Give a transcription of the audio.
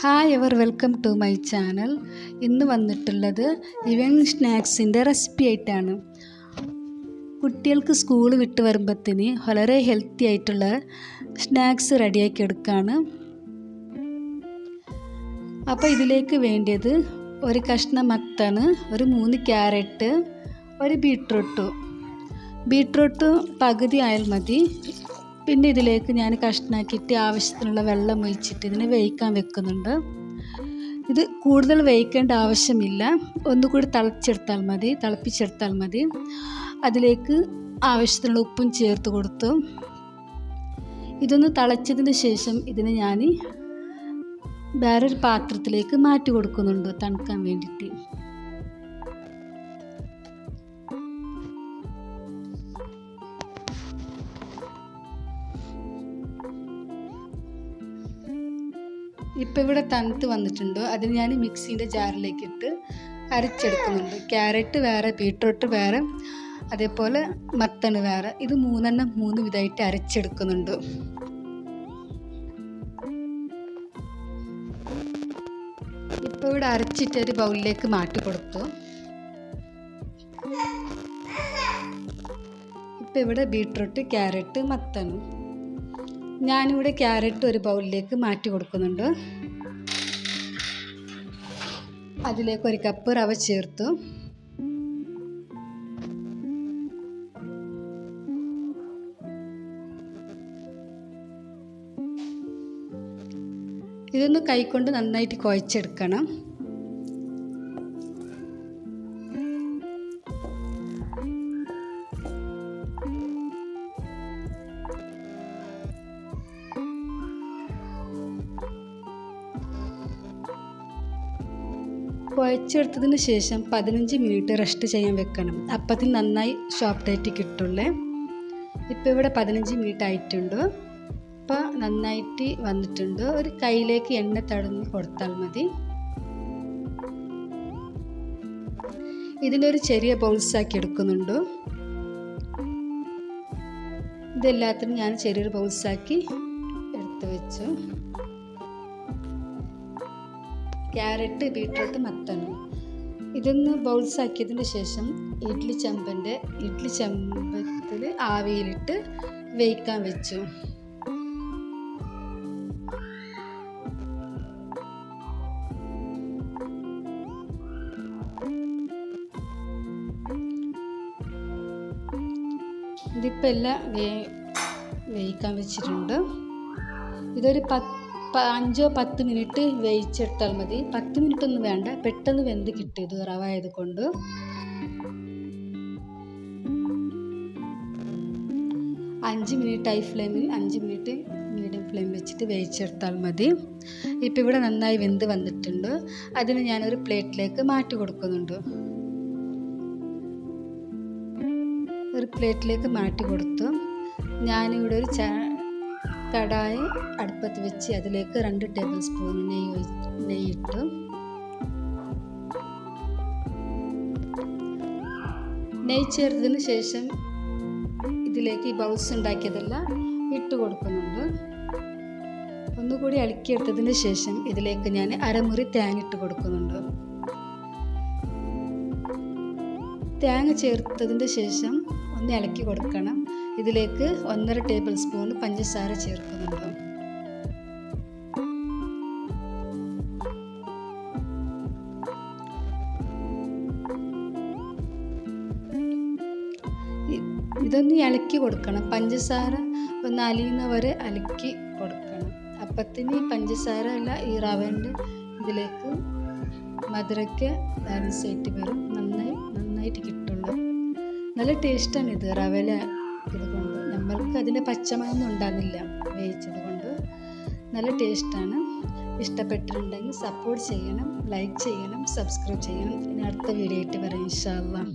Hi ever welcome to my channel. ഇന്ന് വന്നിട്ടുള്ളത് evening സ്നാക്സിൻ്റെ recipe ആയിട്ടാണ്. കുട്ടികൾക്ക് സ്കൂൾ വിട്ട് വരുമ്പോഴത്തേന് വളരെ ഹെൽത്തി ആയിട്ടുള്ള സ്നാക്സ് റെഡിയാക്കി എടുക്കുകയാണ്. അപ്പോൾ ഇതിലേക്ക് വേണ്ടിയത് ഒരു കഷ്ണം മത്തണ്, ഒരു 3 ക്യാരറ്റ്, ഒരു ബീട്രൂട്ട് പകുതി ആയാൽ മതി. പിന്നെ ഇതിലേക്ക് ഞാൻ കഷ്ണാക്കിയിട്ട് ആവശ്യത്തിനുള്ള വെള്ളം ഒഴിച്ചിട്ട് ഇതിനെ വേവിക്കാൻ വെക്കുന്നുണ്ട്. ഇത് കൂടുതൽ വേവിക്കേണ്ട ആവശ്യമില്ല, ഒന്നുകൂടി തിളപ്പിച്ചെടുത്താൽ മതി. അതിലേക്ക് ആവശ്യത്തിനുള്ള ഉപ്പും ചേർത്ത് കൊടുത്തു. ഇതൊന്ന് തിളച്ചതിന് ശേഷം ഇതിനെ ഞാൻ വേറൊരു പാത്രത്തിലേക്ക് മാറ്റി കൊടുക്കുന്നുണ്ട് തണുക്കാൻ വേണ്ടിയിട്ട്. ഇപ്പോൾ ഇവിടെ തണുത്ത് വന്നിട്ടുണ്ട്. അതിന് ഞാൻ മിക്സിൻ്റെ ജാറിലേക്ക് ഇട്ട് അരച്ചെടുക്കുന്നുണ്ട്. ക്യാരറ്റ് വേറെ, ബീട്രൂട്ട് വേറെ, അതേപോലെ മത്തണ് വേറെ. ഇത് 3 വിധമായിട്ട് അരച്ചെടുക്കുന്നുണ്ട്. ഇപ്പോൾ ഇവിടെ അരച്ചിട്ട് ഒരു ബൗളിലേക്ക് മാറ്റി കൊടുത്തു. ഇപ്പോൾ ഇവിടെ ബീട്രൂട്ട്, ക്യാരറ്റ്, മത്തണ്. ഞാനിവിടെ ക്യാരറ്റ് ഒരു ബൗളിലേക്ക് മാറ്റി കൊടുക്കുന്നുണ്ട്. അതിലേക്ക് 1 കപ്പ് റവ ചേർത്തു. ഇതൊന്ന് കൈകൊണ്ട് നന്നായിട്ട് കുഴച്ചെടുക്കണം. കുഴച്ചെടുത്തതിന് ശേഷം 15 മിനിറ്റ് റെസ്റ്റ് ചെയ്യാൻ വെക്കണം. അപ്പത്തിന് നന്നായി സോഫ്റ്റായിട്ട് കിട്ടുള്ളേ. ഇപ്പോൾ ഇവിടെ 15 മിനിറ്റ് ആയിട്ടുണ്ട്. ഇപ്പോൾ നന്നായിട്ട് വന്നിട്ടുണ്ട്. ഒരു കയ്യിലേക്ക് എണ്ണ തടഞ്ഞ് കൊടുത്താൽ മതി. ഇതിനൊരു ചെറിയ ബൗൾസാക്കി എടുക്കുന്നുണ്ട്. ഇതെല്ലാത്തിനും ഞാൻ ചെറിയൊരു ബൗൾസാക്കി എടുത്ത് വെച്ചു. ക്യാരറ്റ്, ബീട്രൂട്ട്, മത്തണ് ഇതൊന്ന് ബൗൾസാക്കിയതിന് ശേഷം ഇഡ്ഡലി ചെമ്പത്തിൽ ആവിയിലിട്ട് വേവിക്കാൻ വെച്ചു. ഇതിപ്പോൾ എല്ലാം വേവിക്കാൻ വെച്ചിട്ടുണ്ട്. ഇതൊരു 5-10 മിനിറ്റ് വേവിച്ചെടുത്താൽ മതി. 10 മിനിറ്റ് ഒന്നും വേണ്ട, പെട്ടെന്ന് വെന്ത് കിട്ടിയത് റവ ആയതുകൊണ്ട്. അഞ്ച് മിനിറ്റ് ഹൈ ഫ്ലെയിമിൽ, 5 മിനിറ്റ് മീഡിയം ഫ്ലെയിം വെച്ചിട്ട് വേവിച്ചെടുത്താൽ മതി. ഇപ്പോൾ ഇവിടെ നന്നായി വെന്ത് വന്നിട്ടുണ്ട്. അതിന് ഞാനൊരു പ്ലേറ്റിലേക്ക് മാറ്റി കൊടുക്കുന്നുണ്ട്. ഒരു പ്ലേറ്റിലേക്ക് മാറ്റി കൊടുത്തു. ഞാനിവിടെ ഒരു കടായി അടുപ്പത്ത് വെച്ച് അതിലേക്ക് 2 ടേബിൾ സ്പൂൺ നെയ്യിട്ടു. നെയ്യ് ചേർത്തതിന് ശേഷം ഇതിലേക്ക് ഈ ബൗൾസ് ഉണ്ടാക്കിയതെല്ലാം ഇട്ട് കൊടുക്കുന്നുണ്ട്. ഒന്നുകൂടി ഇളക്കിയെടുത്തതിന് ശേഷം ഇതിലേക്ക് ഞാൻ അരമുറി തേങ്ങ ഇട്ട് കൊടുക്കുന്നുണ്ട്. തേങ്ങ ചേർത്തതിന് ശേഷം ഒന്ന് ഇളക്കി കൊടുക്കണം. ഇതിലേക്ക് 1.5 ടേബിൾ സ്പൂൺ പഞ്ചസാര ചേർക്കുന്നുണ്ട്. ഇതൊന്ന് ഇളക്കി കൊടുക്കണം. പഞ്ചസാര ഒന്ന് അലിയുന്ന വരെ ഇളക്കി കൊടുക്കണം. അപ്പത്തിന് പഞ്ചസാര അല്ല ഈ റവൻ്റെ ഇതിലേക്ക് മധുരയ്ക്ക് ബാലൻസ് ആയിട്ട് വരും. നന്നായിട്ട് കിട്ടുള്ളൂ. നല്ല ടേസ്റ്റാണ് ഇത് റവല ഇതുകൊണ്ട്. നമ്മൾക്ക് അതിൻ്റെ പച്ചമയൊന്നും ഉണ്ടാകില്ല വേവിച്ചത് കൊണ്ട്. നല്ല ടേസ്റ്റാണ്. ഇഷ്ടപ്പെട്ടിട്ടുണ്ടെങ്കിൽ സപ്പോർട്ട് ചെയ്യണം, ലൈക്ക് ചെയ്യണം, സബ്സ്ക്രൈബ് ചെയ്യണം. ഇനി അടുത്ത വീഡിയോ ആയിട്ട് വരാം ഇൻഷാ അല്ലാഹ്.